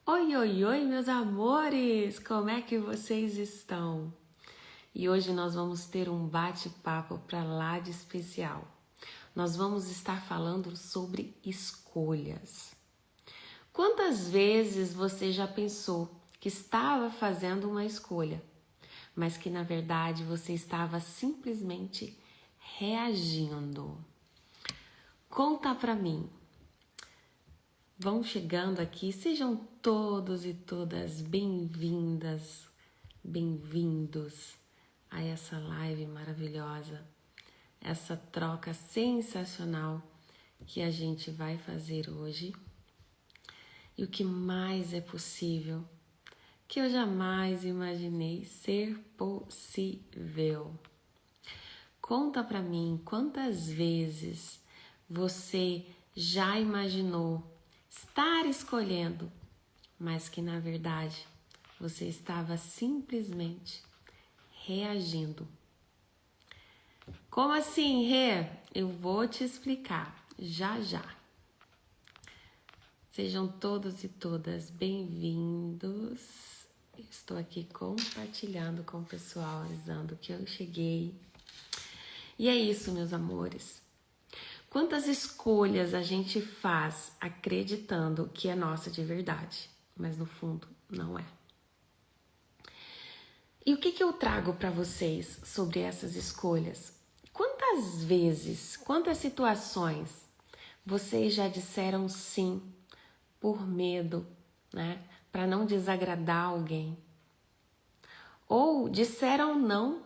Oi, oi, oi, meus amores! Como é que vocês estão? E hoje nós vamos ter um bate-papo para lá de especial. Nós vamos estar falando sobre escolhas. Quantas vezes você já pensou que estava fazendo uma escolha, mas que na verdade você estava simplesmente reagindo? Conta pra mim. Vão chegando aqui, sejam todos e todas bem-vindas, bem-vindos a essa live maravilhosa, essa troca sensacional que a gente vai fazer hoje. E o que mais é possível, que eu jamais imaginei ser possível. Conta pra mim quantas vezes você já imaginou estar escolhendo, mas que na verdade você estava simplesmente reagindo. Como assim, Rê? Eu vou te explicar já já. Sejam todos e todas bem-vindos. Estou aqui compartilhando com o pessoal, avisando que eu cheguei. E é isso, meus amores. Quantas escolhas a gente faz acreditando que é nossa de verdade, mas no fundo não é. E o que eu trago para vocês sobre essas escolhas? Quantas vezes, quantas situações vocês já disseram sim por medo, né? Para não desagradar alguém? Ou disseram não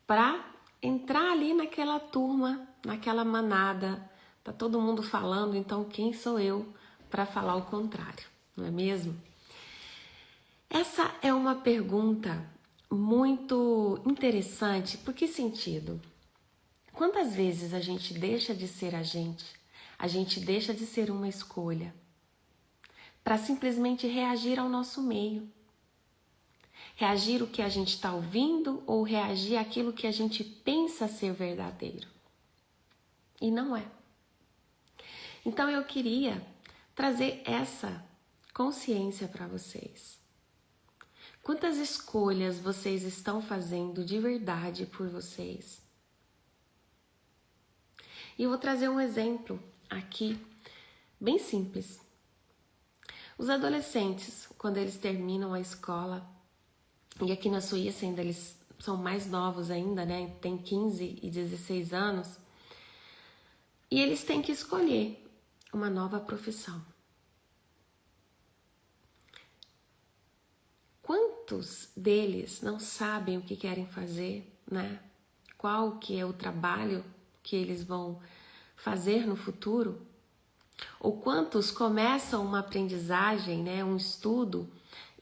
para entrar ali naquela turma, naquela manada, tá todo mundo falando, então quem sou eu para falar o contrário, não é mesmo? Essa é uma pergunta muito interessante, por que sentido? Quantas vezes a gente deixa de ser a gente deixa de ser uma escolha, para simplesmente reagir ao nosso meio? Reagir o que a gente está ouvindo ou reagir àquilo que a gente pensa ser verdadeiro. E não é. Então eu queria trazer essa consciência para vocês. Quantas escolhas vocês estão fazendo de verdade por vocês? E eu vou trazer um exemplo aqui, bem simples. Os adolescentes, quando eles terminam a escola, e aqui na Suíça ainda eles são mais novos ainda, né? Tem 15 e 16 anos. E eles têm que escolher uma nova profissão. Quantos deles não sabem o que querem fazer, né? Qual que é o trabalho que eles vão fazer no futuro? Ou quantos começam uma aprendizagem, né? Um estudo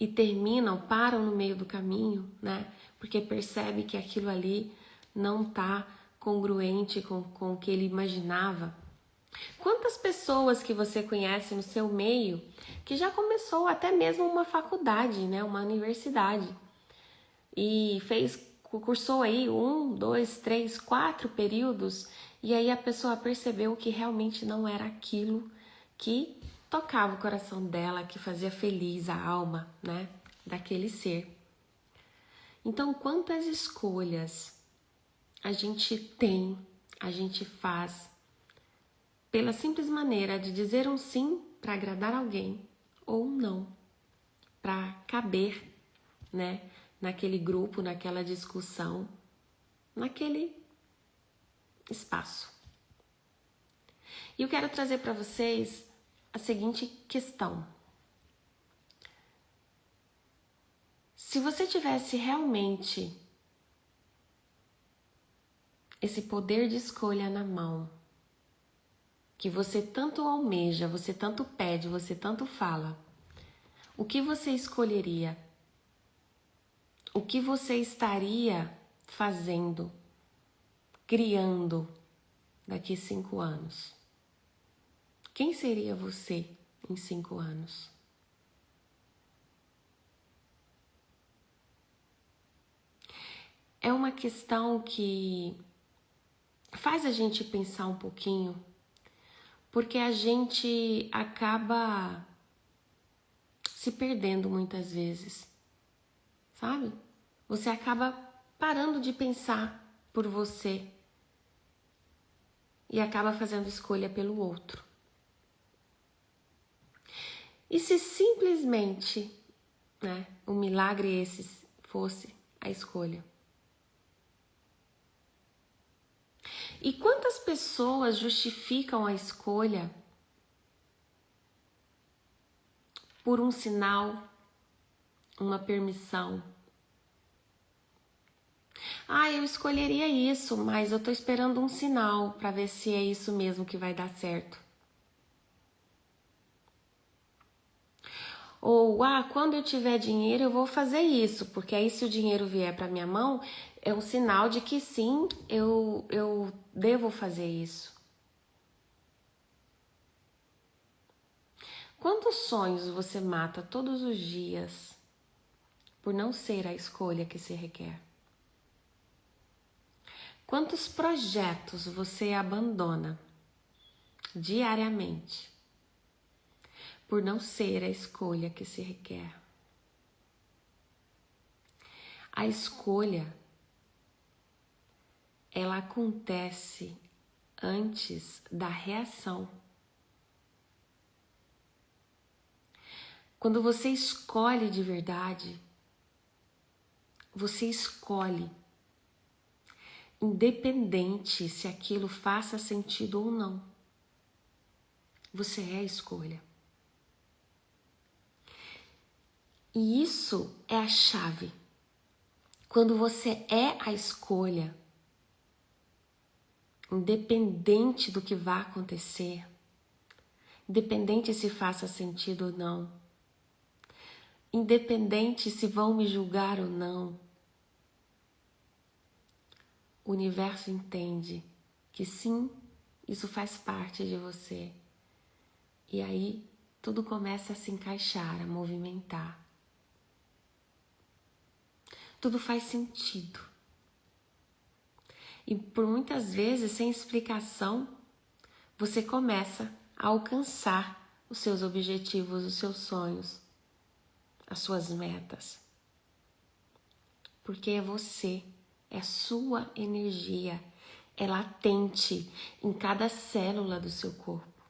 e terminam, param no meio do caminho, né? Porque percebe que aquilo ali não está congruente com o que ele imaginava. Quantas pessoas que você conhece no seu meio que já começou até mesmo uma faculdade, né? Uma universidade e cursou aí 1, 2, 3, 4 períodos e aí a pessoa percebeu que realmente não era aquilo que tocava o coração dela, que fazia feliz a alma, né, daquele ser. Então, quantas escolhas a gente tem, a gente faz pela simples maneira de dizer um sim para agradar alguém ou um não para caber, né, naquele grupo, naquela discussão, naquele espaço. E eu quero trazer para vocês a seguinte questão. Se você tivesse realmente esse poder de escolha na mão, que você tanto almeja, você tanto pede, você tanto fala, o que você escolheria? O que você estaria fazendo, criando daqui 5 anos? Quem seria você em 5 anos? É uma questão que faz a gente pensar um pouquinho, porque a gente acaba se perdendo muitas vezes, sabe? Você acaba parando de pensar por você e acaba fazendo escolha pelo outro. E se simplesmente, um milagre esse fosse a escolha? E quantas pessoas justificam a escolha por um sinal, uma permissão? Eu escolheria isso, mas eu tô esperando um sinal para ver se é isso mesmo que vai dar certo. Ou, quando eu tiver dinheiro eu vou fazer isso, porque aí se o dinheiro vier para minha mão, é um sinal de que sim, eu devo fazer isso. Quantos sonhos você mata todos os dias por não ser a escolha que se requer? Quantos projetos você abandona diariamente por não ser a escolha que se requer? A escolha, ela acontece antes da reação. Quando você escolhe de verdade, você escolhe independente se aquilo faça sentido ou não. Você é a escolha. E isso é a chave. Quando você é a escolha, independente do que vá acontecer, independente se faça sentido ou não, independente se vão me julgar ou não, o universo entende que sim, isso faz parte de você. E aí tudo começa a se encaixar, a movimentar. Tudo faz sentido. E por muitas vezes, sem explicação, você começa a alcançar os seus objetivos, os seus sonhos, as suas metas. Porque é você, é a sua energia, é latente em cada célula do seu corpo.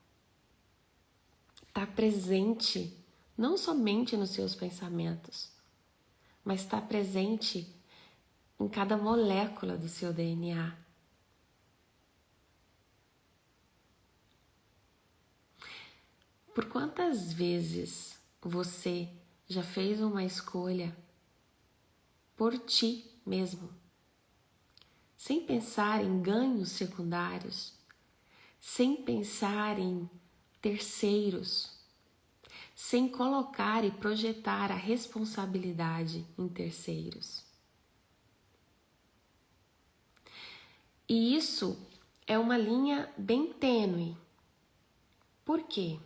Está presente não somente nos seus pensamentos, mas está presente em cada molécula do seu DNA. Por quantas vezes você já fez uma escolha por ti mesmo, sem pensar em ganhos secundários, sem pensar em terceiros, sem colocar e projetar a responsabilidade em terceiros? E isso é uma linha bem tênue. Por quê?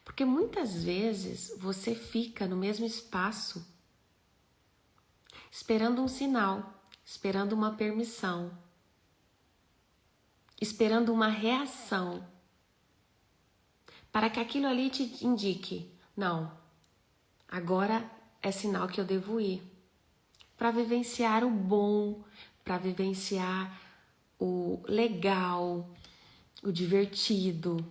Porque muitas vezes você fica no mesmo espaço esperando um sinal, esperando uma permissão, esperando uma reação, para que aquilo ali te indique, não, agora é sinal que eu devo ir, para vivenciar o bom, para vivenciar o legal, o divertido.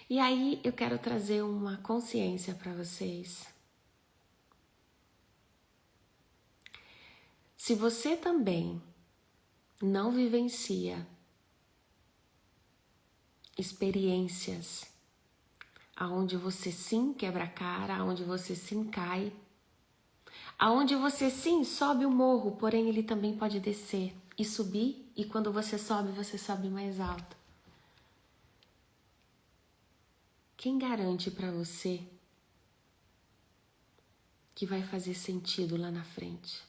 E aí eu quero trazer uma consciência para vocês. Se você também não vivencia experiências aonde você sim quebra a cara, aonde você sim cai, aonde você sim sobe o morro, porém ele também pode descer e subir, e quando você sobe mais alto. Quem garante para você que vai fazer sentido lá na frente?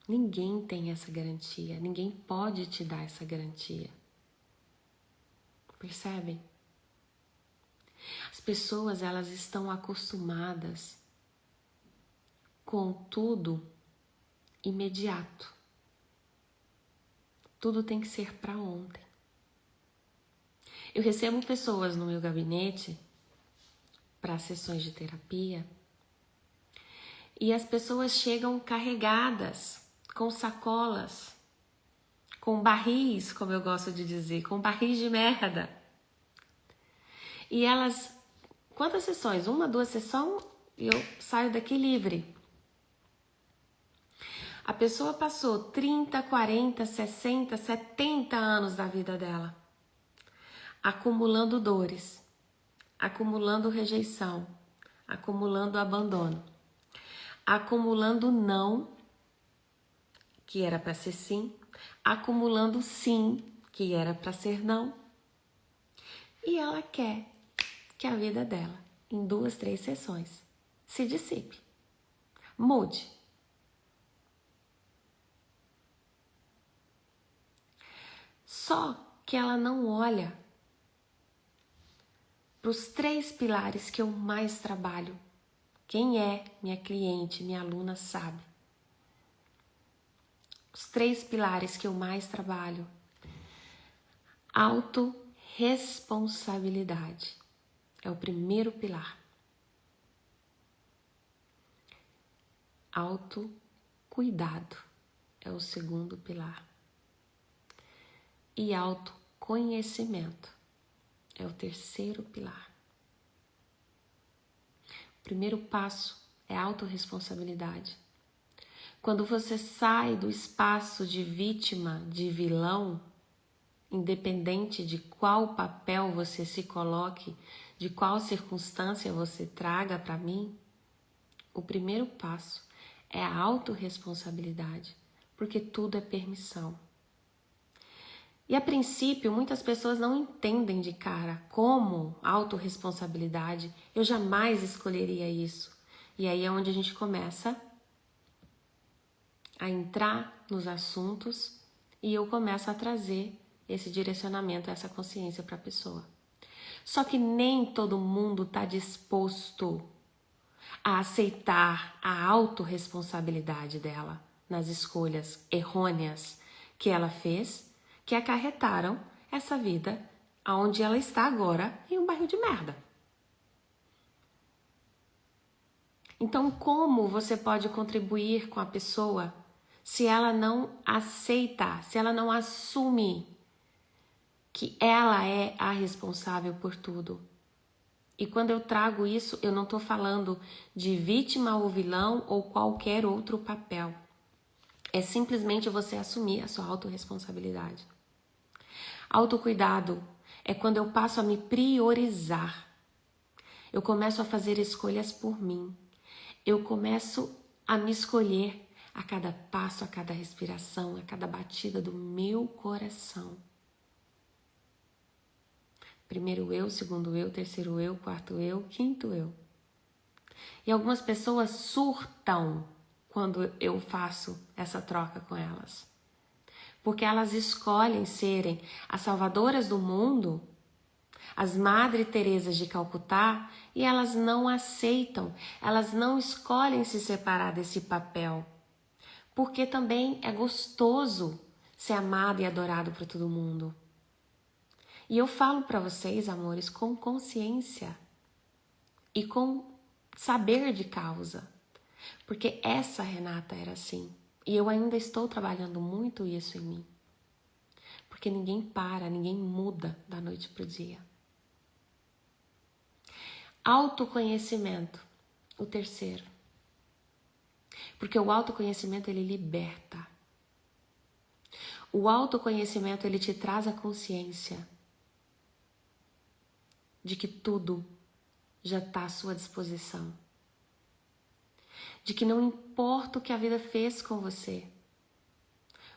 Ninguém tem essa garantia, ninguém pode te dar essa garantia. Percebem? As pessoas, elas estão acostumadas com tudo imediato. Tudo tem que ser para ontem. Eu recebo pessoas no meu gabinete para sessões de terapia e as pessoas chegam carregadas, com sacolas, com barris, como eu gosto de dizer, com barris de merda. E elas, quantas sessões? 1, 2 sessões e eu saio daqui livre. A pessoa passou 30, 40, 60, 70 anos da vida dela acumulando dores, acumulando rejeição, acumulando abandono, acumulando não, que era para ser sim, acumulando sim, que era para ser não. E ela quer que a vida dela, em 2, 3 sessões, se dissipe, mude. Só que ela não olha para os 3 pilares que eu mais trabalho. Quem é minha cliente, minha aluna sabe. Os 3 pilares que eu mais trabalho. Autorresponsabilidade é o primeiro pilar. Autocuidado é o segundo pilar. E autoconhecimento é o terceiro pilar. O primeiro passo é a autorresponsabilidade. Quando você sai do espaço de vítima, de vilão, independente de qual papel você se coloque, de qual circunstância você traga para mim, o primeiro passo é a autorresponsabilidade, porque tudo é permissão. E a princípio, muitas pessoas não entendem de cara como autorresponsabilidade. Eu jamais escolheria isso. E aí é onde a gente começa a entrar nos assuntos e eu começo a trazer esse direcionamento, essa consciência para a pessoa. Só que nem todo mundo está disposto a aceitar a autorresponsabilidade dela nas escolhas errôneas que ela fez, que acarretaram essa vida onde ela está agora, em um bairro de merda. Então, como você pode contribuir com a pessoa se ela não aceita, se ela não assume que ela é a responsável por tudo? E quando eu trago isso, eu não estou falando de vítima ou vilão ou qualquer outro papel. É simplesmente você assumir a sua autorresponsabilidade. Autocuidado é quando eu passo a me priorizar. Eu começo a fazer escolhas por mim. Eu começo a me escolher a cada passo, a cada respiração, a cada batida do meu coração. Primeiro eu, segundo eu, terceiro eu, quarto eu, quinto eu. E algumas pessoas surtam quando eu faço essa troca com elas. Porque elas escolhem serem as salvadoras do mundo, as Madre Teresas de Calcutá, e elas não aceitam, elas não escolhem se separar desse papel. Porque também é gostoso ser amado e adorado por todo mundo. E eu falo para vocês, amores, com consciência e com saber de causa. Porque essa Renata era assim. E eu ainda estou trabalhando muito isso em mim. Porque ninguém para, ninguém muda da noite para o dia. Autoconhecimento, o terceiro. Porque o autoconhecimento, ele liberta. O autoconhecimento, ele te traz a consciência de que tudo já está à sua disposição. De que não importa o que a vida fez com você.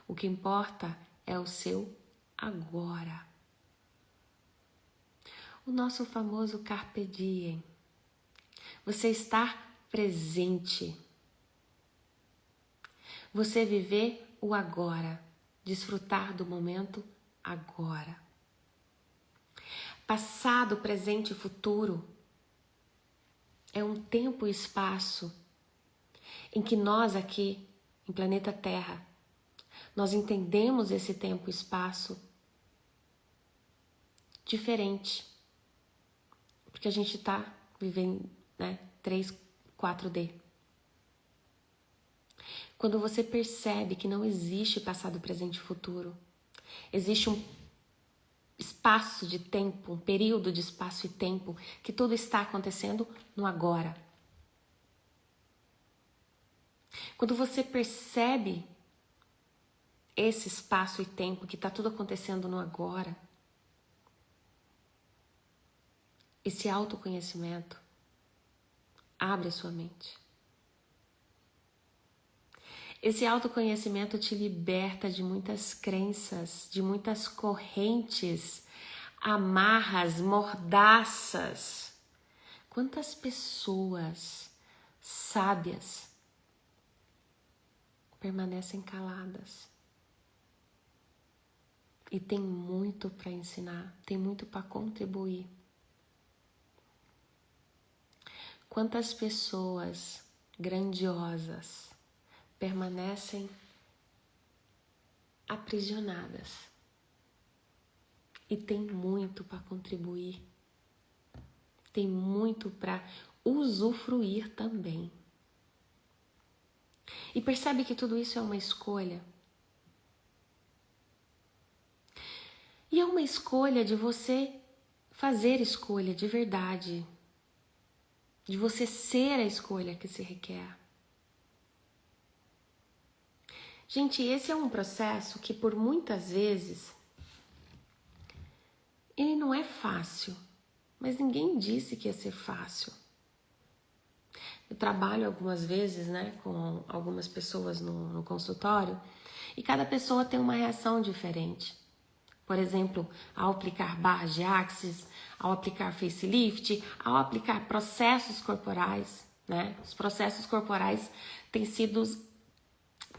O que importa é o seu agora. O nosso famoso carpe diem. Você estar presente. Você viver o agora. Desfrutar do momento agora. Passado, presente e futuro é um tempo e espaço em que nós aqui, em planeta Terra, nós entendemos esse tempo e espaço diferente. Porque a gente tá vivendo, né, 3, 4D. Quando você percebe que não existe passado, presente e futuro, existe um espaço de tempo, um período de espaço e tempo, que tudo está acontecendo no agora. Quando você percebe esse espaço e tempo, que está tudo acontecendo no agora, esse autoconhecimento abre a sua mente. Esse autoconhecimento te liberta de muitas crenças, de muitas correntes, amarras, mordaças. Quantas pessoas sábias permanecem caladas e tem muito para ensinar, tem muito para contribuir. Quantas pessoas grandiosas permanecem aprisionadas e tem muito para contribuir, tem muito para usufruir também. E percebe que tudo isso é uma escolha. E é uma escolha de você fazer escolha de verdade, de você ser a escolha que se requer. Gente, esse é um processo que por muitas vezes ele não é fácil, mas ninguém disse que ia ser fácil. Eu trabalho algumas vezes, né, com algumas pessoas no consultório e cada pessoa tem uma reação diferente. Por exemplo, ao aplicar barras de axis, ao aplicar facelift, ao aplicar processos corporais, né? Os processos corporais têm sido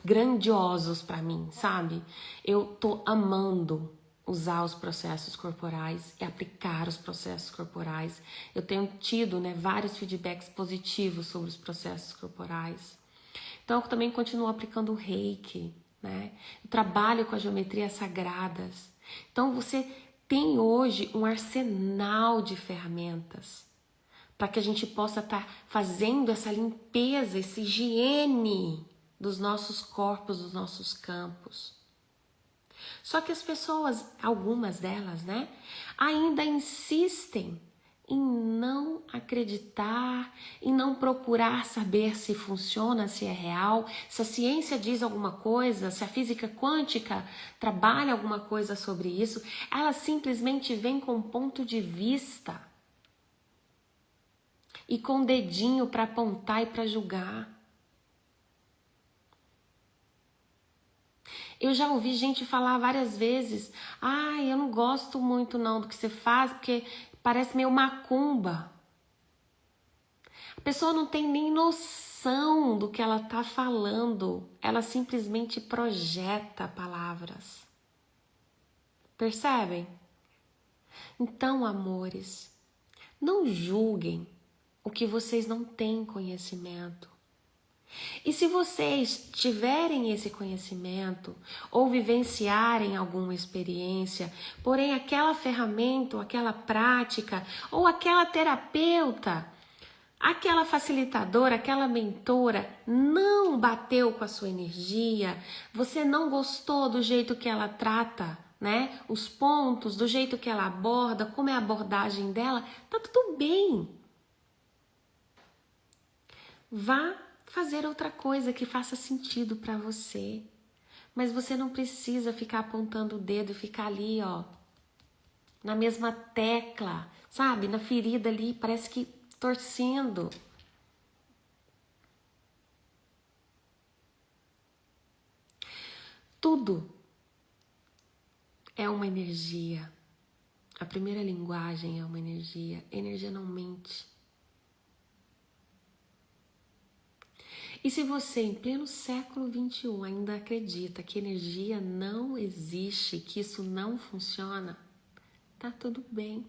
grandiosos para mim, sabe? Eu tô amando usar os processos corporais e aplicar os processos corporais. Eu tenho tido, né, vários feedbacks positivos sobre os processos corporais. Então, eu também continuo aplicando o Reiki, né? Eu trabalho com as geometrias sagradas. Então, você tem hoje um arsenal de ferramentas para que a gente possa estar fazendo essa limpeza, essa higiene dos nossos corpos, dos nossos campos. Só que as pessoas, algumas delas, né, ainda insistem em não acreditar, em não procurar saber se funciona, se é real, se a ciência diz alguma coisa, se a física quântica trabalha alguma coisa sobre isso. Elas simplesmente vêm com um ponto de vista e com o dedinho para apontar e para julgar. Eu já ouvi gente falar várias vezes: eu não gosto muito não do que você faz, porque parece meio macumba. A pessoa não tem nem noção do que ela está falando, ela simplesmente projeta palavras. Percebem? Então, amores, não julguem o que vocês não têm conhecimento. E se vocês tiverem esse conhecimento ou vivenciarem alguma experiência, porém aquela ferramenta, ou aquela prática, ou aquela terapeuta, aquela facilitadora, aquela mentora não bateu com a sua energia, você não gostou do jeito que ela trata, né? Os pontos, do jeito que ela aborda, como é a abordagem dela, tá tudo bem. Vá fazer outra coisa que faça sentido para você. Mas você não precisa ficar apontando o dedo e ficar ali, ó, na mesma tecla, sabe? Na ferida ali, parece que torcendo. Tudo é uma energia. A primeira linguagem é uma energia. Energia não mente. E se você, em pleno século XXI, ainda acredita que energia não existe, que isso não funciona, tá tudo bem.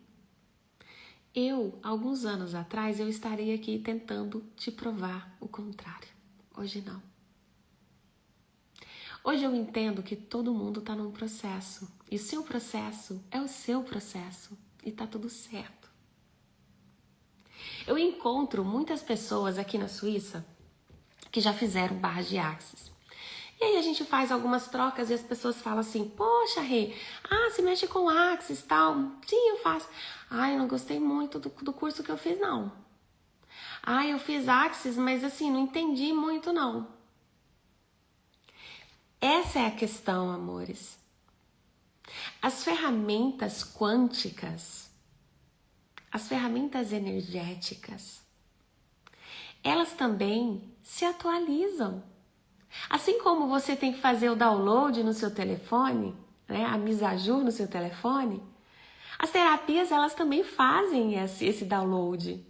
Alguns anos atrás, eu estaria aqui tentando te provar o contrário. Hoje não. Hoje eu entendo que todo mundo está num processo. E o seu processo é o seu processo. e tá tudo certo. Eu encontro muitas pessoas aqui na Suíça que já fizeram barras de Axis. E aí a gente faz algumas trocas e as pessoas falam assim, poxa, Rê, você mexe com Axis e tal? Sim, eu faço. Eu não gostei muito do curso que eu fiz, não. Eu fiz Axis, mas assim, não entendi muito, não. Essa é a questão, amores. As ferramentas quânticas, as ferramentas energéticas, elas também se atualizam. Assim como você tem que fazer o download no seu telefone, né, a Misajur no seu telefone, as terapias elas também fazem esse download.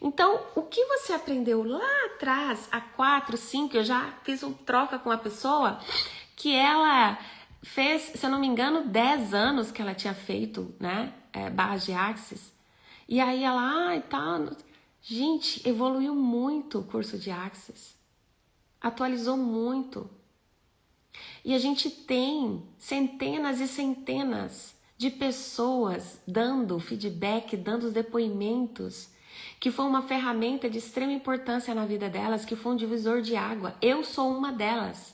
Então, o que você aprendeu lá atrás, há 4, 5, eu já fiz uma troca com uma pessoa que ela fez, se eu não me engano, 10 anos que ela tinha feito, né, barras de Axis. E aí ela, e tal, gente, evoluiu muito o curso de Axis. Atualizou muito. E a gente tem centenas e centenas de pessoas dando feedback, dando os depoimentos, que foi uma ferramenta de extrema importância na vida delas, que foi um divisor de água. Eu sou uma delas.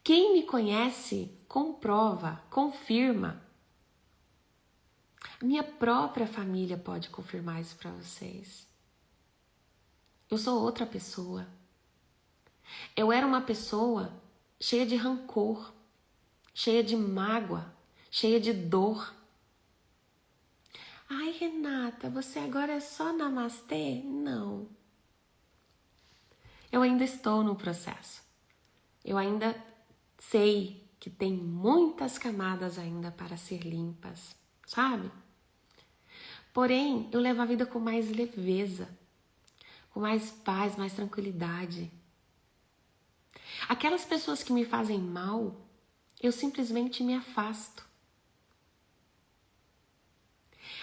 Quem me conhece, comprova, confirma. A minha própria família pode confirmar isso para vocês. Eu sou outra pessoa. Eu era uma pessoa cheia de rancor, cheia de mágoa, cheia de dor. Ai, Renata, você agora é só namastê? Não. Eu ainda estou no processo. Eu ainda sei que tem muitas camadas ainda para ser limpas, sabe? Porém, eu levo a vida com mais leveza, com mais paz, mais tranquilidade. Aquelas pessoas que me fazem mal, eu simplesmente me afasto.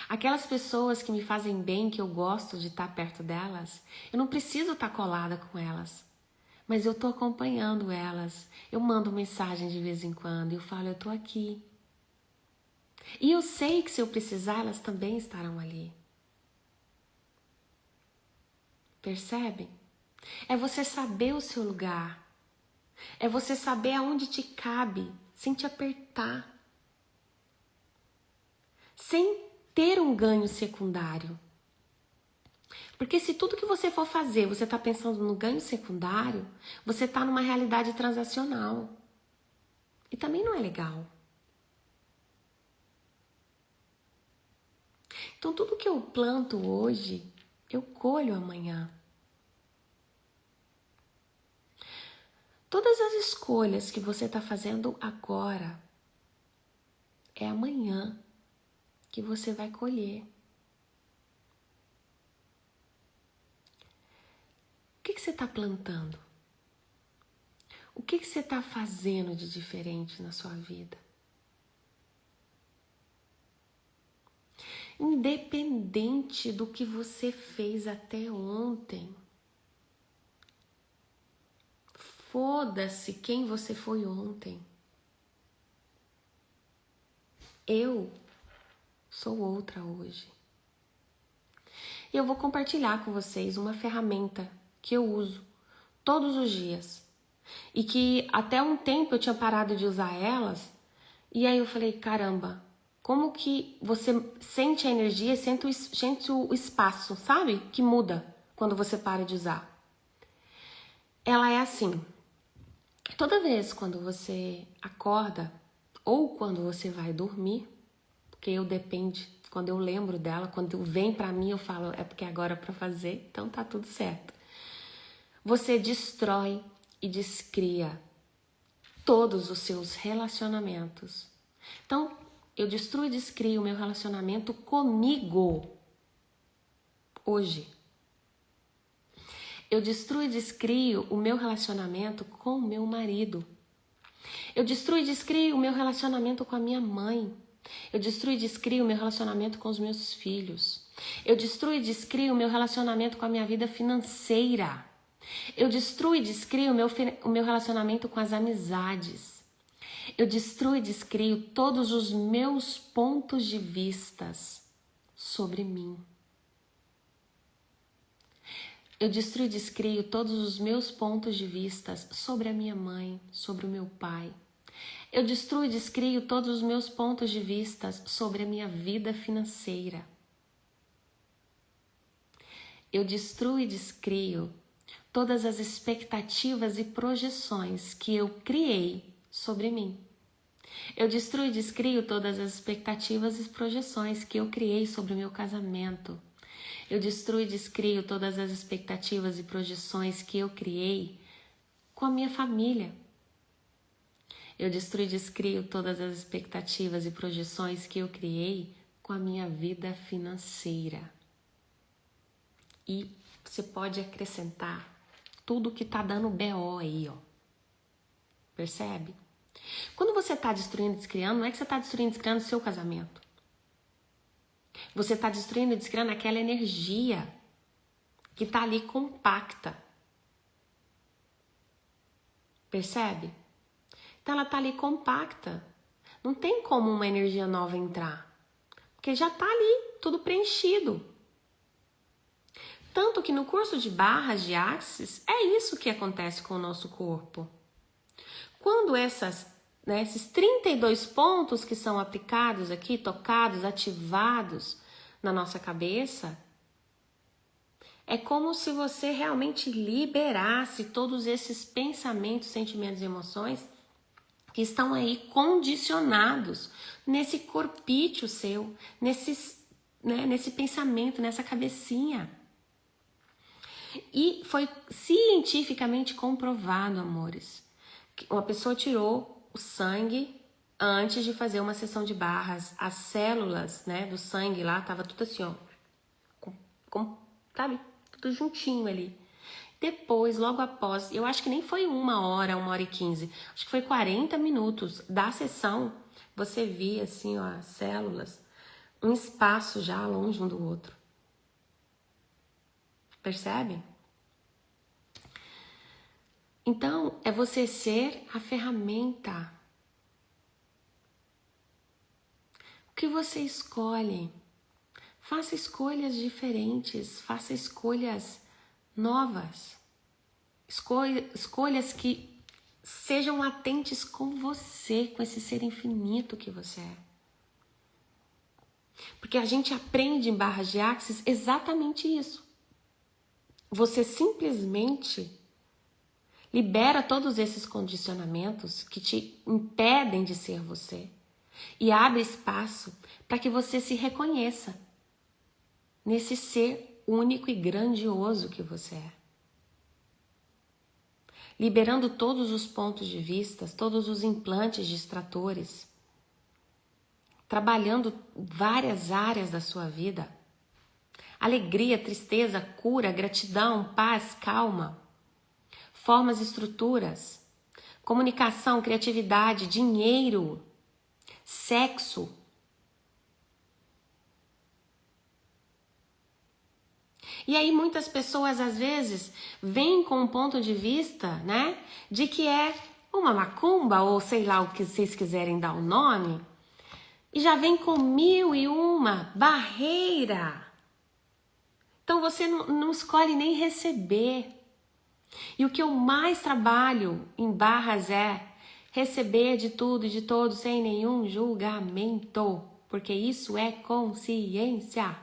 Aquelas pessoas que me fazem bem, que eu gosto de estar perto delas, eu não preciso estar colada com elas, mas eu estou acompanhando elas. Eu mando mensagem de vez em quando, eu falo, eu estou aqui. E eu sei que se eu precisar, elas também estarão ali. Percebem? É você saber o seu lugar. É você saber aonde te cabe, sem te apertar. Sem ter um ganho secundário. Porque se tudo que você for fazer, você está pensando no ganho secundário, você está numa realidade transacional. E também não é legal. Então tudo que eu planto hoje, eu colho amanhã. Todas as escolhas que você está fazendo agora, é amanhã que você vai colher. O que você está plantando? O que você está fazendo de diferente na sua vida? Independente do que você fez até ontem, foda-se quem você foi ontem. Eu sou outra hoje. E eu vou compartilhar com vocês uma ferramenta que eu uso todos os dias. E que até um tempo eu tinha parado de usar elas. E aí eu falei, caramba, como que você sente a energia, sente o espaço, sabe? Que muda quando você para de usar. Ela é assim. Toda vez quando você acorda ou quando você vai dormir, porque eu depende, quando eu lembro dela, quando vem pra mim eu falo, é porque agora é pra fazer, então tá tudo certo. Você destrói e descria todos os seus relacionamentos. Então, eu destruo e descrio o meu relacionamento comigo hoje. Eu destruo e descrio o meu relacionamento com o meu marido. Eu destruo e descrio o meu relacionamento com a minha mãe. Eu destruo e descrio o meu relacionamento com os meus filhos. Eu destruo e descrio o meu relacionamento com a minha vida financeira. Eu destruo e descrio o meu relacionamento com as amizades. Eu destruo e descrio todos os meus pontos de vistas sobre mim. Eu destruo e descrio todos os meus pontos de vistas sobre a minha mãe, sobre o meu pai. Eu destruo e descrio todos os meus pontos de vistas sobre a minha vida financeira. Eu destruo e descrio todas as expectativas e projeções que eu criei sobre mim. Eu destruo e descrio todas as expectativas e projeções que eu criei sobre o meu casamento. Eu destruo e descrio todas as expectativas e projeções que eu criei com a minha família. Eu destruo e descrio todas as expectativas e projeções que eu criei com a minha vida financeira. E você pode acrescentar tudo que tá dando BO aí, ó. Percebe? Quando você tá destruindo e descriando, não é que você tá destruindo e descriando o seu casamento. Você tá destruindo e descriando aquela energia que tá ali compacta. Percebe? Então ela tá ali compacta. Não tem como uma energia nova entrar. Porque já tá ali, tudo preenchido. Tanto que no curso de barras de Axis, é isso que acontece com o nosso corpo. Quando esses 32 pontos que são aplicados aqui, tocados, ativados na nossa cabeça, é como se você realmente liberasse todos esses pensamentos, sentimentos e emoções que estão aí condicionados nesse corpício seu, nesse pensamento, nessa cabecinha. E foi cientificamente comprovado, amores, que uma pessoa tirou o sangue antes de fazer uma sessão de barras. As células, do sangue lá, tava tudo assim, ó, sabe, tudo juntinho ali. Depois, logo após, eu acho que nem foi 1h e 15, acho que foi 40 minutos da sessão, você via assim, ó, as células, um espaço já longe um do outro. Percebe? Então, é você ser a ferramenta. O que você escolhe? Faça escolhas diferentes, faça escolhas novas. Escolhas que sejam latentes com você, com esse ser infinito que você é. Porque a gente aprende em barras de Axis exatamente isso. Você simplesmente libera todos esses condicionamentos que te impedem de ser você e abre espaço para que você se reconheça nesse ser único e grandioso que você é. Liberando todos os pontos de vista, todos os implantes distratores, trabalhando várias áreas da sua vida. Alegria, tristeza, cura, gratidão, paz, calma. Formas e estruturas. Comunicação, criatividade, dinheiro, sexo. E aí muitas pessoas às vezes vêm com um ponto de vista, de que é uma macumba ou sei lá o que vocês quiserem dar o nome, e já vem com 1001 barreira. Então você não escolhe nem receber. E o que eu mais trabalho em barras é receber de tudo e de todos sem nenhum julgamento, porque isso é consciência.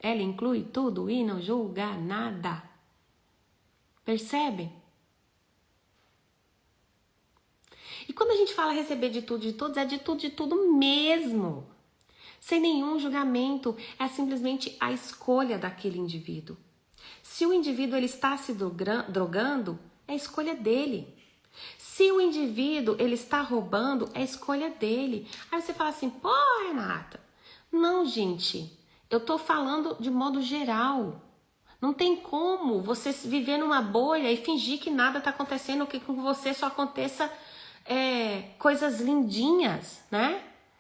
Ela inclui tudo e não julga nada. Percebe? E quando a gente fala receber de tudo e de todos, é de tudo mesmo. Sem nenhum julgamento, é simplesmente a escolha daquele indivíduo. Se o indivíduo ele está se drogando, é a escolha dele. Se o indivíduo ele está roubando, é a escolha dele. Aí você fala assim, pô, Renata, não, gente, eu tô falando de modo geral. Não tem como você viver numa bolha e fingir que nada tá acontecendo, que com você só aconteça coisas lindinhas,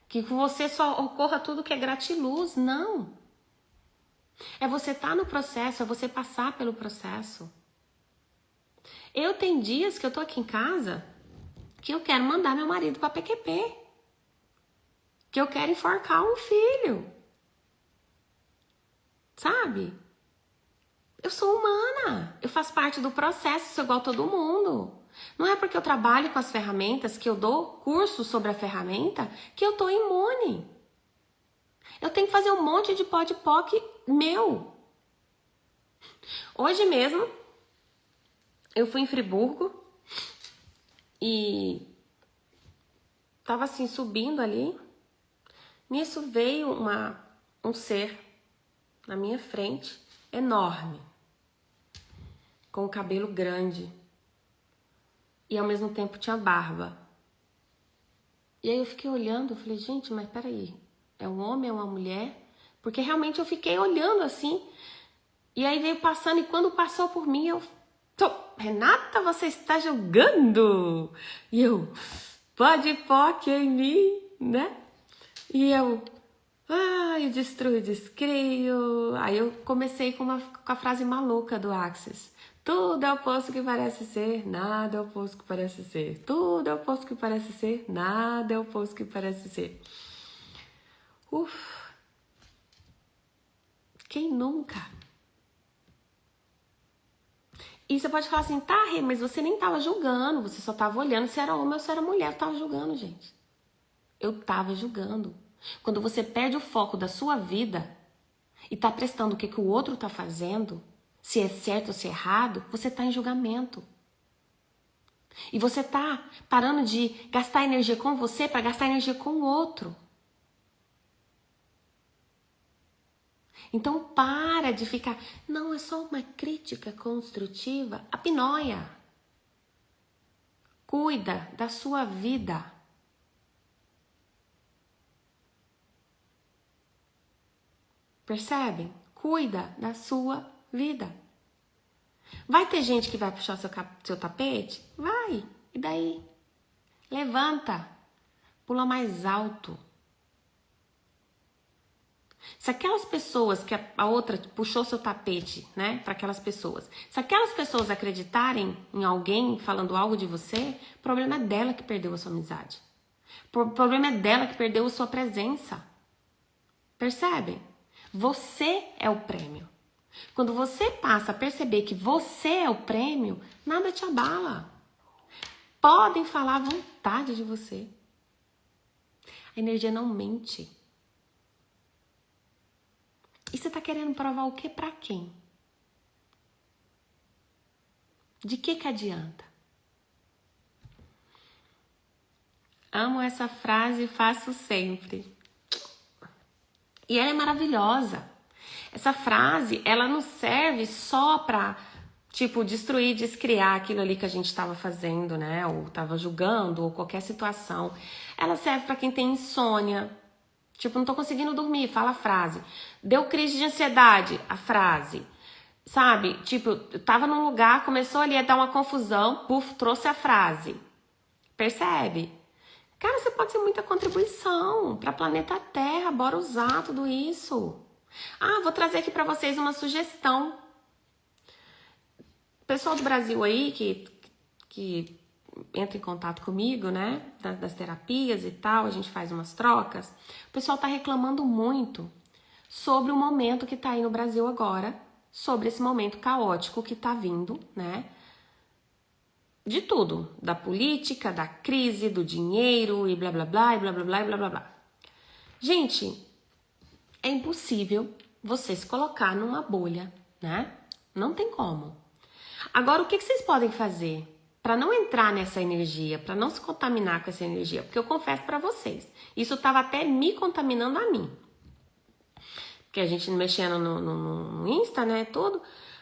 Que com você só ocorra tudo que é gratiluz. Não. É você estar no processo, é você passar pelo processo. Eu tenho dias que eu tô aqui em casa, que eu quero mandar meu marido para PQP, que eu quero enforcar um filho, sabe? Eu sou humana, eu faço parte do processo, sou igual a todo mundo. Não é porque eu trabalho com as ferramentas, que eu dou curso sobre a ferramenta, que eu tô imune. Eu tenho que fazer um monte de POC meu. Hoje mesmo, eu fui em Friburgo e tava assim, subindo ali. Nisso veio um ser na minha frente, enorme, com o cabelo grande e ao mesmo tempo tinha barba. E aí eu fiquei olhando, eu falei, gente, mas peraí, é um homem, é uma mulher? Porque realmente eu fiquei olhando assim, e aí veio passando, e quando passou por mim, eu... Renata, você está julgando? E eu, pode POC em mim, né? E eu destruo, descrio. Aí eu comecei com a frase maluca do Axis. Tudo é oposto que parece ser, nada é oposto que parece ser. Tudo é oposto que parece ser, nada é oposto que parece ser. Quem nunca? E você pode falar assim, tá, Rê, mas você nem tava julgando, você só tava olhando se era homem ou se era mulher. Eu tava julgando, gente. Eu tava julgando. Quando você perde o foco da sua vida e tá prestando o que o outro tá fazendo, se é certo ou se é errado, você tá em julgamento. E você tá parando de gastar energia com você para gastar energia com o outro. Então para de ficar, não, é só uma crítica construtiva, apinoia. Cuida da sua vida. Percebem? Cuida da sua vida. Vai ter gente que vai puxar seu tapete? Vai. E daí? Levanta. Pula mais alto. Se aquelas pessoas que a outra puxou seu tapete, né, para aquelas pessoas, se aquelas pessoas acreditarem em alguém falando algo de você, o problema é dela que perdeu a sua amizade. O problema é dela que perdeu a sua presença. Percebem? Você é o prêmio. Quando você passa a perceber que você é o prêmio, nada te abala. Podem falar à vontade de você. A energia não mente. E você tá querendo provar o que pra quem? De que adianta? Amo essa frase e faço sempre. E ela é maravilhosa. Essa frase, ela não serve só pra, tipo, destruir, descriar aquilo ali que a gente estava fazendo, né? Ou estava julgando, ou qualquer situação. Ela serve pra quem tem insônia. Tipo, não tô conseguindo dormir, fala a frase. Deu crise de ansiedade, a frase. Sabe? Tipo, eu tava num lugar, começou ali a dar uma confusão, puf, trouxe a frase. Percebe? Cara, você pode ser muita contribuição para o planeta Terra, bora usar tudo isso. Vou trazer aqui para vocês uma sugestão. O pessoal do Brasil aí que entra em contato comigo, né, das terapias e tal, a gente faz umas trocas. O pessoal tá reclamando muito sobre o momento que tá aí no Brasil agora, sobre esse momento caótico que tá vindo, né? De tudo, da política, da crise, do dinheiro e blá blá blá, e blá blá blá, e blá blá blá. Gente, é impossível você se colocar numa bolha, né? Não tem como. Agora, o que vocês podem fazer para não entrar nessa energia, para não se contaminar com essa energia? Porque eu confesso para vocês, isso estava até me contaminando a mim. Porque a gente mexendo no Insta, né, tudo...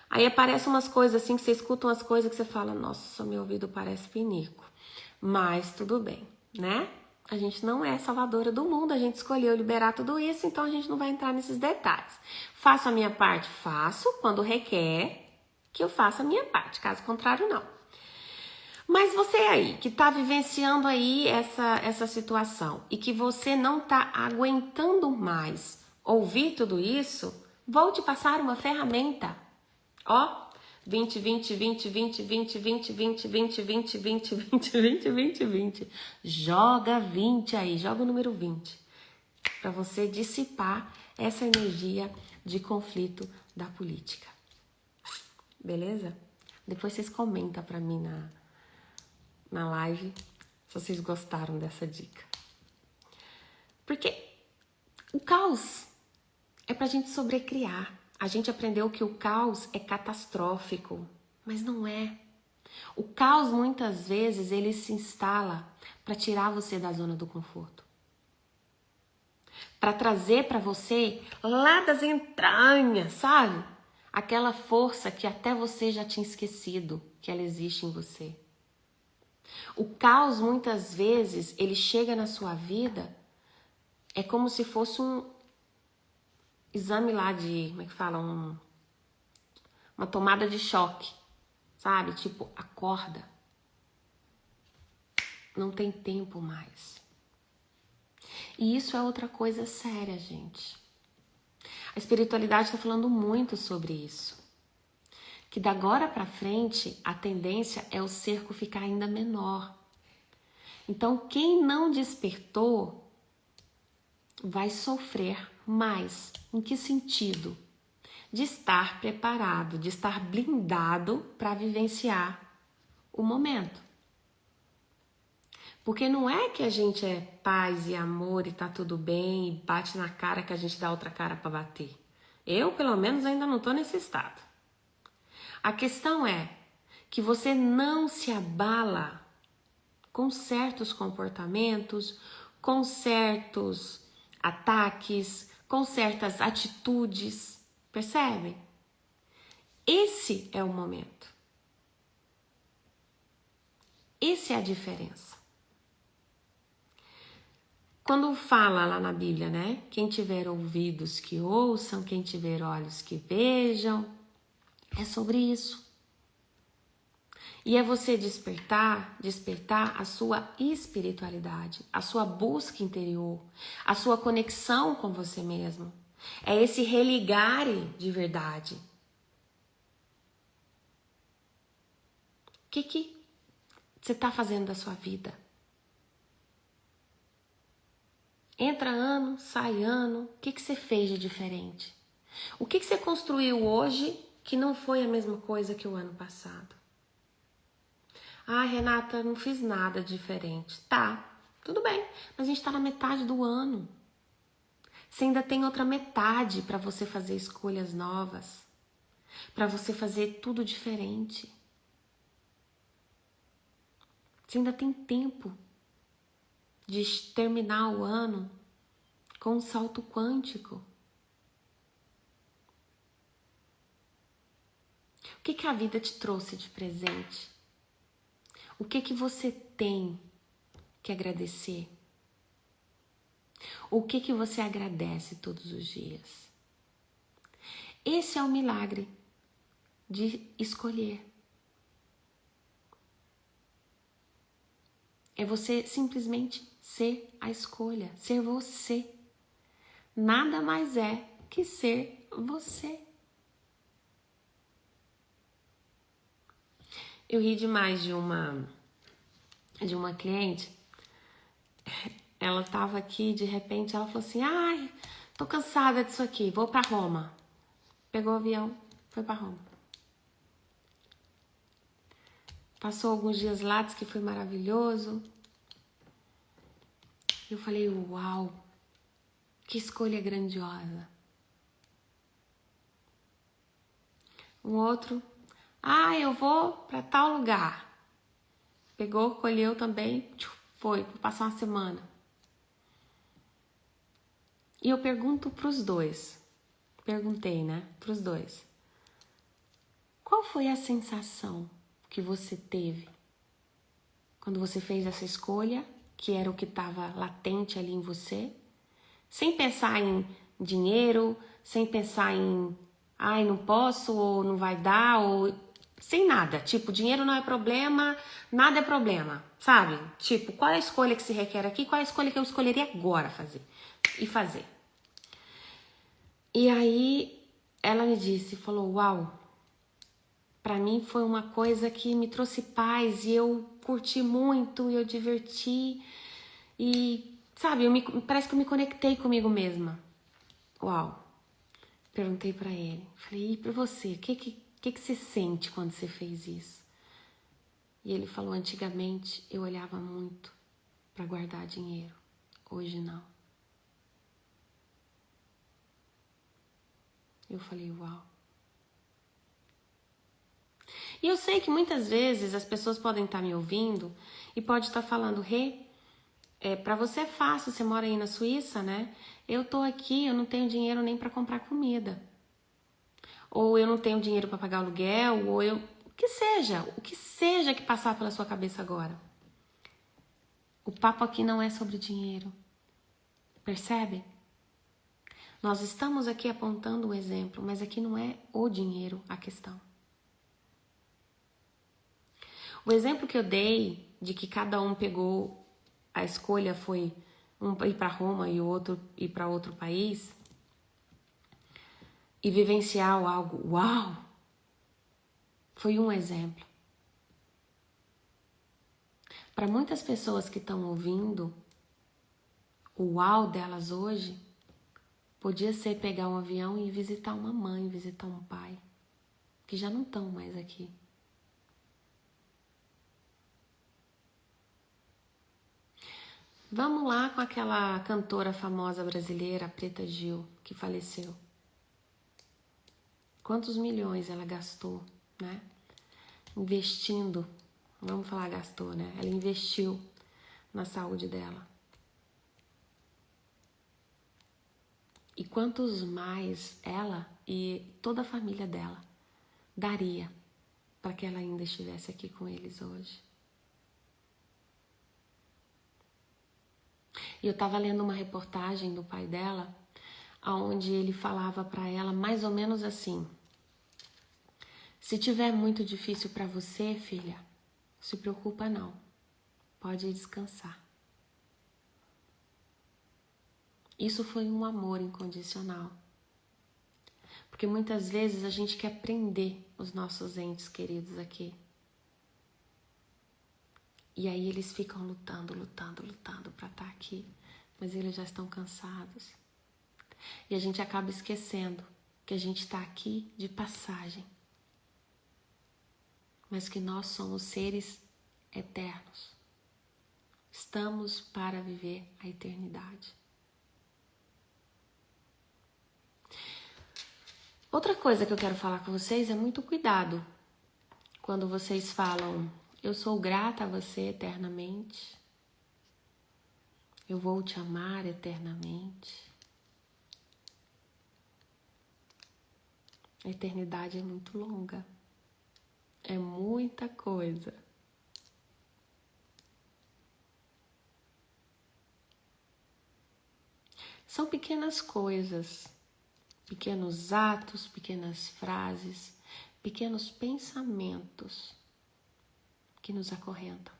Aí aparecem umas coisas assim, que você escuta umas coisas que você fala, nossa, meu ouvido parece pinico. Mas tudo bem, né? A gente não é salvadora do mundo, a gente escolheu liberar tudo isso, então a gente não vai entrar nesses detalhes. Faço a minha parte? Faço, quando requer que eu faça a minha parte, caso contrário, não. Mas você aí, que tá vivenciando aí essa situação e que você não tá aguentando mais ouvir tudo isso, vou te passar uma ferramenta. Ó, 20, 20, 20, 20, 20, 20, 20, 20, 20, 20, 20, 20, 20, 20. Joga 20 aí, joga o número 20. Para você dissipar essa energia de conflito da política. Beleza? Depois vocês comentam para mim na live se vocês gostaram dessa dica. Porque o caos é pra gente sobrecriar. A gente aprendeu que o caos é catastrófico, mas não é. O caos, muitas vezes, ele se instala para tirar você da zona do conforto. Para trazer para você lá das entranhas, sabe? Aquela força que até você já tinha esquecido que ela existe em você. O caos, muitas vezes, ele chega na sua vida, é como se fosse um exame lá de, como é que fala? Uma tomada de choque, sabe? Tipo, acorda. Não tem tempo mais. E isso é outra coisa séria, gente. A espiritualidade está falando muito sobre isso. Que da agora para frente, a tendência é o cerco ficar ainda menor. Então, quem não despertou vai sofrer mais. Em que sentido? De estar preparado, de estar blindado para vivenciar o momento. Porque não é que a gente é paz e amor e tá tudo bem e bate na cara que a gente dá outra cara para bater. Eu, pelo menos, ainda não tô nesse estado. A questão é que você não se abala com certos comportamentos, com certos ataques, com certas atitudes, percebem? Esse é o momento. Essa é a diferença. Quando fala lá na Bíblia, né? Quem tiver ouvidos que ouçam, quem tiver olhos que vejam, é sobre isso. E é você despertar a sua espiritualidade, a sua busca interior, a sua conexão com você mesmo. É esse religar de verdade. O que você está fazendo da sua vida? Entra ano, sai ano, o que você fez de diferente? O que você construiu hoje que não foi a mesma coisa que o ano passado? Ah, Renata, não fiz nada diferente. Tá, tudo bem, mas a gente tá na metade do ano. Você ainda tem outra metade para você fazer escolhas novas, para você fazer tudo diferente. Você ainda tem tempo de terminar o ano com um salto quântico. O que a vida te trouxe de presente? O que você tem que agradecer? O que você agradece todos os dias? Esse é o milagre de escolher. É você simplesmente ser a escolha, ser você. Nada mais é que ser você. Eu ri demais de uma cliente. Ela estava aqui, de repente ela falou assim: ai, tô cansada disso aqui, vou para Roma. Pegou o avião, foi para Roma. Passou alguns dias lá, disse que foi maravilhoso. Eu falei: uau, que escolha grandiosa. Um outro: ah, eu vou para tal lugar. Pegou, colheu também, foi passar uma semana. E eu pergunto pros dois, perguntei, né, pros dois: qual foi a sensação que você teve quando você fez essa escolha, que era o que estava latente ali em você, sem pensar em dinheiro, sem pensar em, ai, não posso, ou não vai dar, ou sem nada, tipo, dinheiro não é problema, nada é problema, sabe? Tipo, qual é a escolha que se requer aqui, qual é a escolha que eu escolheria agora fazer? E aí, ela me disse, falou: uau, Para mim foi uma coisa que me trouxe paz e eu curti muito, eu diverti e, sabe, parece que eu me conectei comigo mesma. Uau! Perguntei para ele, falei, e para você, o que você sente quando você fez isso? E ele falou, antigamente eu olhava muito para guardar dinheiro, hoje não. Eu falei, uau. E eu sei que muitas vezes as pessoas podem estar me ouvindo e pode estar falando, Rê, para você é fácil, você mora aí na Suíça, né? Eu tô aqui, eu não tenho dinheiro nem para comprar comida. Ou eu não tenho dinheiro para pagar aluguel, ou o que seja que passar pela sua cabeça agora. O papo aqui não é sobre dinheiro. Percebe? Nós estamos aqui apontando um exemplo, mas aqui não é o dinheiro a questão. O exemplo que eu dei de que cada um pegou, a escolha foi um ir para Roma e o outro ir para outro país e vivenciar algo, uau, foi um exemplo. Para muitas pessoas que estão ouvindo, o uau delas hoje podia ser pegar um avião e visitar uma mãe, visitar um pai, que já não estão mais aqui. Vamos lá com aquela cantora famosa brasileira, Preta Gil, que faleceu. Quantos milhões ela gastou, né? Investindo, vamos falar gastou, né? Ela investiu na saúde dela. E quantos mais ela e toda a família dela daria para que ela ainda estivesse aqui com eles hoje? E eu estava lendo uma reportagem do pai dela, onde ele falava para ela mais ou menos assim: se tiver muito difícil para você, filha, se preocupa não, pode descansar. Isso foi um amor incondicional. Porque muitas vezes a gente quer prender os nossos entes queridos aqui. E aí eles ficam lutando para estar aqui. Mas eles já estão cansados. E a gente acaba esquecendo que a gente está aqui de passagem. Mas que nós somos seres eternos. Estamos para viver a eternidade. Outra coisa que eu quero falar com vocês é muito cuidado quando vocês falam, eu sou grata a você eternamente, eu vou te amar eternamente. A eternidade é muito longa, é muita coisa. São pequenas coisas, pequenos atos, pequenas frases, pequenos pensamentos que nos acorrentam,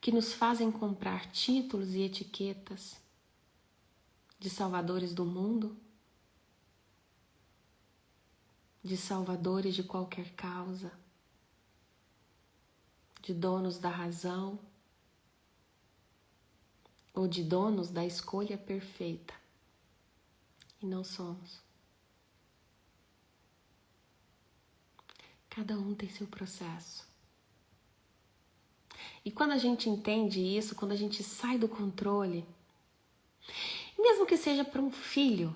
que nos fazem comprar títulos e etiquetas de salvadores do mundo, de salvadores de qualquer causa, de donos da razão ou de donos da escolha perfeita. E não somos. Cada um tem seu processo. E quando a gente entende isso, quando a gente sai do controle, mesmo que seja para um filho,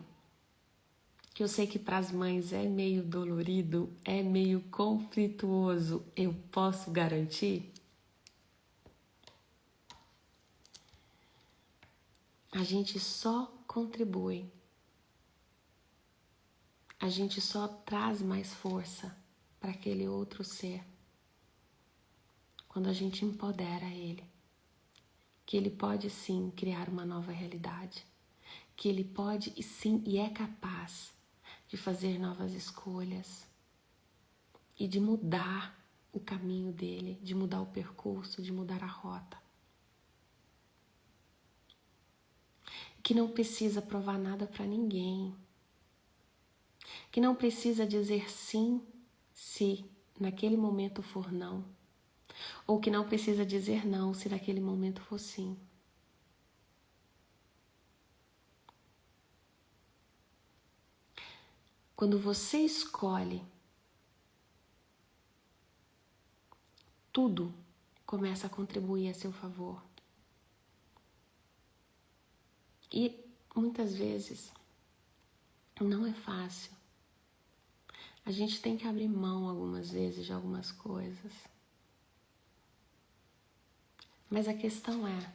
que eu sei que para as mães é meio dolorido, é meio conflituoso, eu posso garantir, a gente só contribui, a gente só traz mais força para aquele outro ser quando a gente empodera ele, que ele pode sim criar uma nova realidade, que ele pode e sim e é capaz de fazer novas escolhas e de mudar o caminho dele, de mudar o percurso, de mudar a rota. Que não precisa provar nada para ninguém, que não precisa dizer sim se naquele momento for não, ou que não precisa dizer não se naquele momento for sim. Quando você escolhe, tudo começa a contribuir a seu favor. E muitas vezes não é fácil. A gente tem que abrir mão algumas vezes de algumas coisas. Mas a questão é,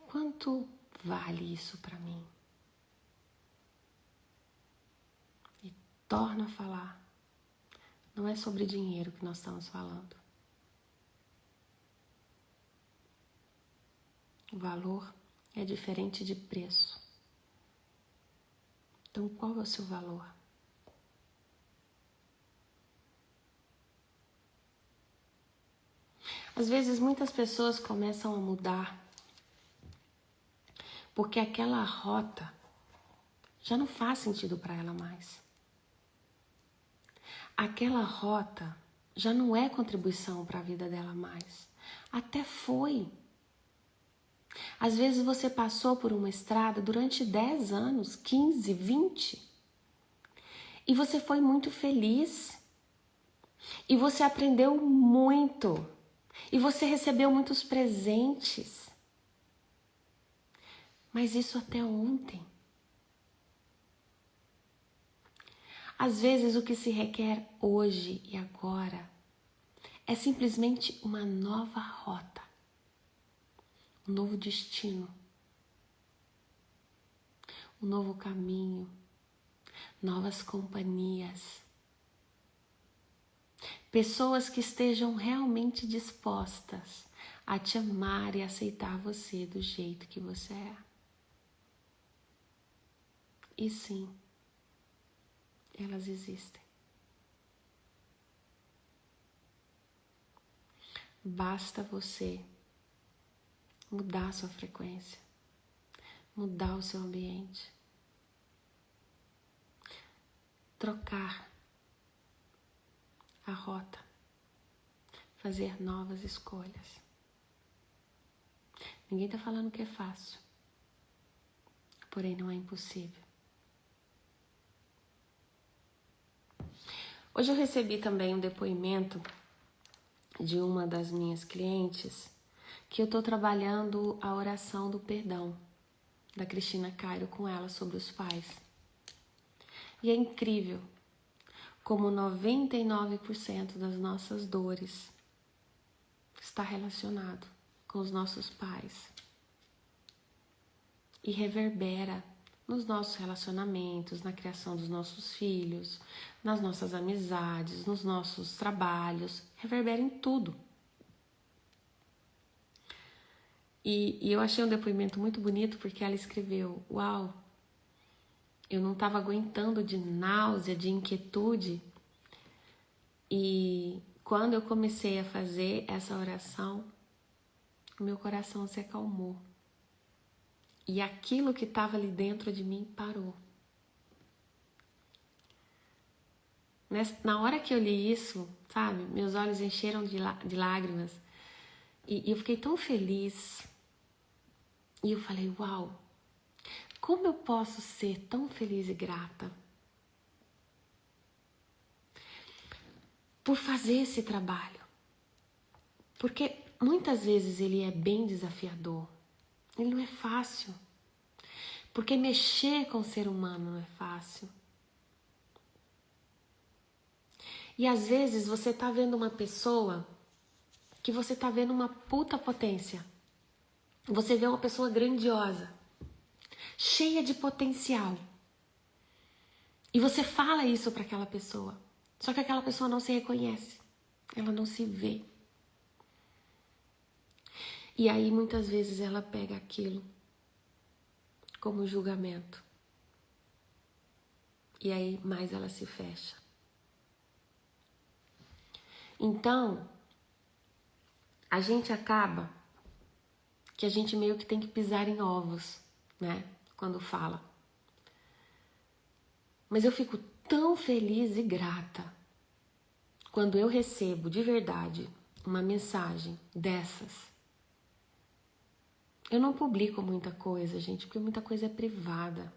quanto vale isso para mim? E torno a falar, não é sobre dinheiro que nós estamos falando. O valor é diferente de preço. Então, qual é o seu valor? Às vezes, muitas pessoas começam a mudar porque aquela rota já não faz sentido para ela mais. Aquela rota já não é contribuição para a vida dela mais. Até foi. Às vezes você passou por uma estrada durante 10 anos, 15, 20, e você foi muito feliz. E você aprendeu muito. E você recebeu muitos presentes. Mas isso até ontem. Às vezes o que se requer hoje e agora é simplesmente uma nova rota, um novo destino, um novo caminho, novas companhias. Pessoas que estejam realmente dispostas a te amar e aceitar você do jeito que você é. E sim, elas existem. Basta você mudar a sua frequência, mudar o seu ambiente, trocar a rota, fazer novas escolhas. Ninguém está falando que é fácil, porém não é impossível. Hoje eu recebi também um depoimento de uma das minhas clientes que eu estou trabalhando a oração do perdão da Cristina Cairo com ela sobre os pais. E é incrível como 99% das nossas dores está relacionado com os nossos pais e reverbera nos nossos relacionamentos, na criação dos nossos filhos, nas nossas amizades, nos nossos trabalhos, reverbera em tudo. E eu achei um depoimento muito bonito porque ela escreveu: uau, eu não estava aguentando de náusea, de inquietude, e quando eu comecei a fazer essa oração, o meu coração se acalmou. E aquilo que estava ali dentro de mim parou. Na hora que eu li isso, sabe, meus olhos encheram de lágrimas. E eu fiquei tão feliz. E eu falei, uau, como eu posso ser tão feliz e grata por fazer esse trabalho? Porque muitas vezes ele é bem desafiador. Ele não é fácil. Porque mexer com o ser humano não é fácil. E às vezes você tá vendo uma pessoa que você tá vendo uma puta potência. Você vê uma pessoa grandiosa, cheia de potencial. E você fala isso para aquela pessoa. Só que aquela pessoa não se reconhece. Ela não se vê. E aí muitas vezes ela pega aquilo como julgamento. E aí mais ela se fecha. Então, a gente acaba que a gente meio que tem que pisar em ovos, né? Quando fala. Mas eu fico tão feliz e grata quando eu recebo de verdade uma mensagem dessas. Eu não publico muita coisa, gente, porque muita coisa é privada,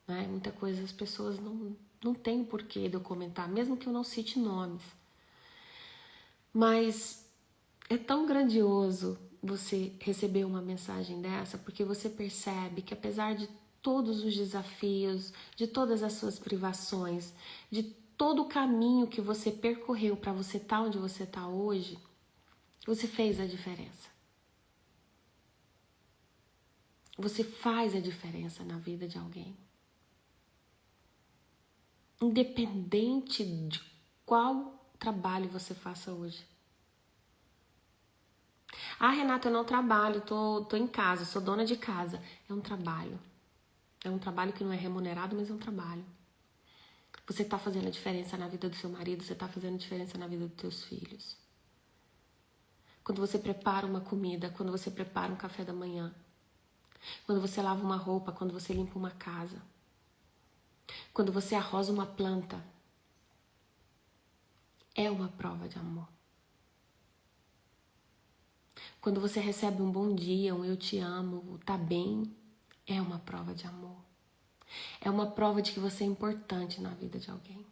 né? Muita coisa as pessoas não têm o porquê de eu comentar, mesmo que eu não cite nomes. Mas é tão grandioso você receber uma mensagem dessa, porque você percebe que apesar de todos os desafios, de todas as suas privações, de todo o caminho que você percorreu para você estar onde você está hoje, você fez a diferença. Você faz a diferença na vida de alguém. Independente de qual trabalho você faça hoje. Ah, Renata, eu não trabalho, tô em casa, sou dona de casa. É um trabalho. É um trabalho que não é remunerado, mas é um trabalho. Você está fazendo a diferença na vida do seu marido, você está fazendo a diferença na vida dos seus filhos. Quando você prepara uma comida, quando você prepara um café da manhã, quando você lava uma roupa, quando você limpa uma casa, quando você arroza uma planta, é uma prova de amor. Quando você recebe um bom dia, um eu te amo, tá bem, é uma prova de amor. É uma prova de que você é importante na vida de alguém.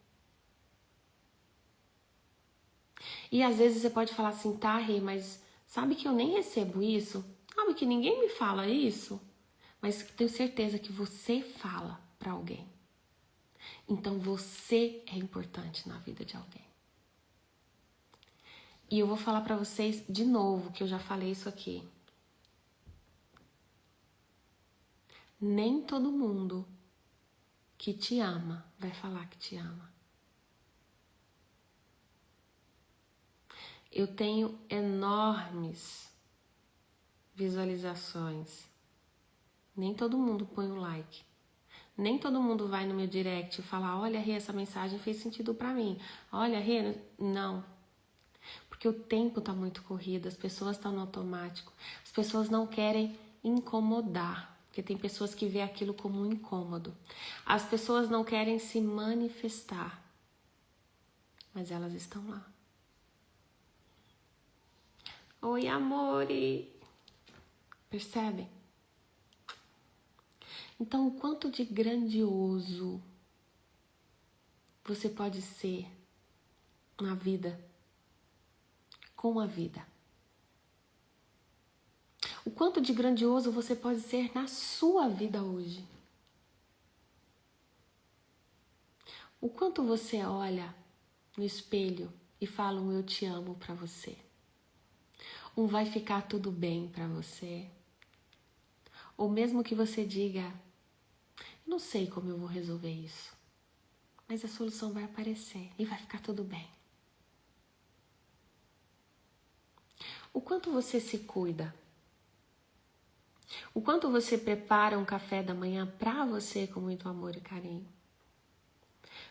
E às vezes você pode falar assim, tá, Rê, mas sabe que eu nem recebo isso? Sabe que ninguém me fala isso? Mas tenho certeza que você fala para alguém. Então você é importante na vida de alguém. E eu vou falar para vocês de novo, que eu já falei isso aqui. Nem todo mundo que te ama vai falar que te ama. Eu tenho enormes visualizações. Nem todo mundo põe um like. Nem todo mundo vai no meu direct e fala, olha, Rê, essa mensagem fez sentido pra mim. Olha, Rê, não. Porque o tempo tá muito corrido, as pessoas estão no automático. As pessoas não querem incomodar, porque tem pessoas que vê aquilo como um incômodo. As pessoas não querem se manifestar, mas elas estão lá. Oi, amore! Percebem? Então, o quanto de grandioso você pode ser na vida, com a vida. O quanto de grandioso você pode ser na sua vida hoje. O quanto você olha no espelho e fala um eu te amo pra você. Um vai ficar tudo bem pra você. Ou mesmo que você diga, não sei como eu vou resolver isso, mas a solução vai aparecer e vai ficar tudo bem. O quanto você se cuida. O quanto você prepara um café da manhã pra você com muito amor e carinho.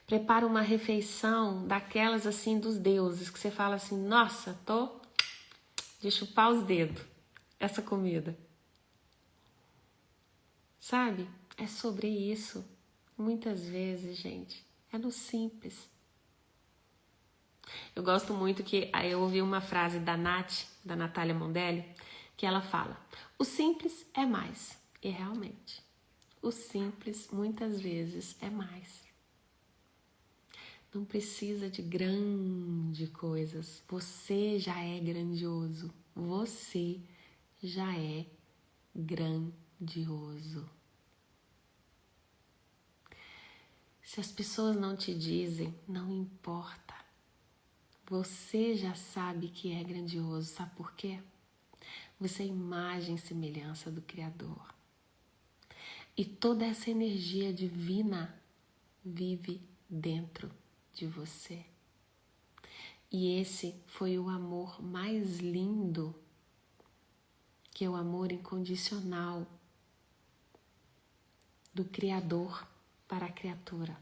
Prepara uma refeição daquelas assim dos deuses, que você fala assim, nossa, tô de chupar os dedos, essa comida. Sabe? É sobre isso. Muitas vezes, gente, é no simples. Eu gosto muito que aí eu ouvi uma frase da Nath, da Natália Mondelli, que ela fala, o simples é mais. E realmente, o simples muitas vezes é mais. Não precisa de grandes coisas. Você já é grandioso. Você já é grandioso. Se as pessoas não te dizem, não importa. Você já sabe que é grandioso. Sabe por quê? Você é imagem e semelhança do Criador. E toda essa energia divina vive dentro de você. E esse foi o amor mais lindo, que é o amor incondicional do Criador para a criatura.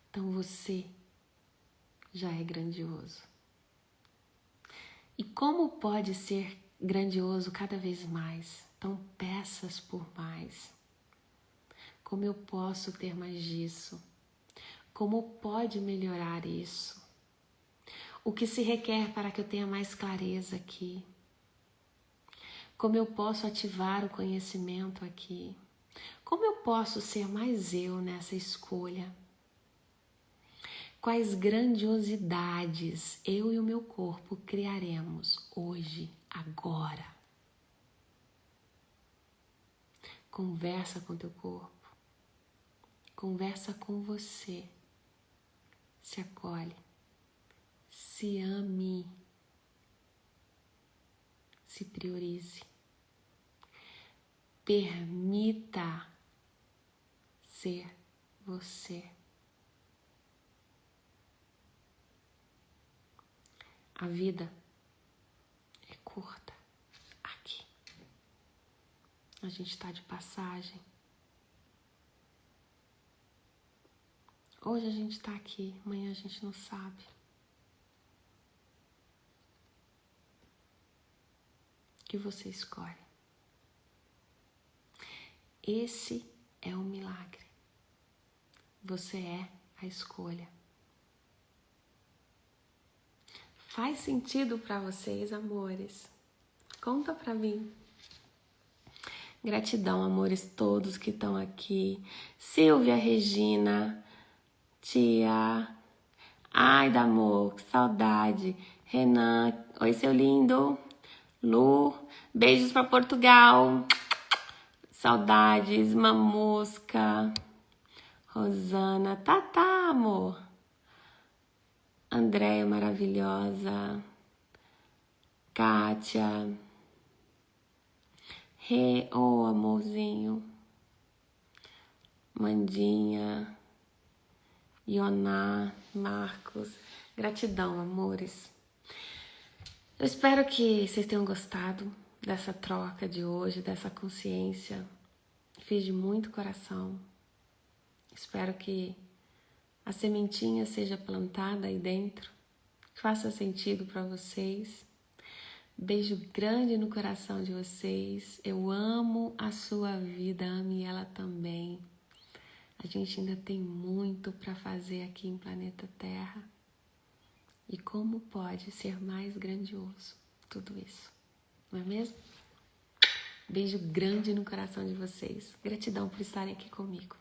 Então você já é grandioso. E como pode ser grandioso cada vez mais? Então peças por mais. Como eu posso ter mais disso? Como pode melhorar isso? O que se requer para que eu tenha mais clareza aqui? Como eu posso ativar o conhecimento aqui? Como eu posso ser mais eu nessa escolha? Quais grandiosidades eu e o meu corpo criaremos hoje, agora? Conversa com teu corpo. Conversa com você. Se acolhe. Se ame. Se priorize. Permita ser você. A vida é curta aqui. A gente está de passagem. Hoje a gente está aqui, amanhã a gente não sabe. O que você escolhe? Esse é o milagre. Você é a escolha. Faz sentido para vocês, amores? Conta para mim. Gratidão, amores, todos que estão aqui. Silvia, Regina, Tia. Ai, da amor, que saudade. Renan, oi, seu lindo. Lu, beijos para Portugal. Saudades, Mamusca. Rosana, Tatá, amor. Andréia, maravilhosa. Kátia. Rê, oh, amorzinho. Mandinha. Ioná, Marcos. Gratidão, amores. Eu espero que vocês tenham gostado dessa troca de hoje, dessa consciência. Fiz de muito coração. Espero que a sementinha seja plantada aí dentro, que faça sentido para vocês. Beijo grande no coração de vocês. Eu amo a sua vida, ame ela também. A gente ainda tem muito para fazer aqui em planeta Terra. E como pode ser mais grandioso tudo isso, não é mesmo? Beijo grande no coração de vocês. Gratidão por estarem aqui comigo.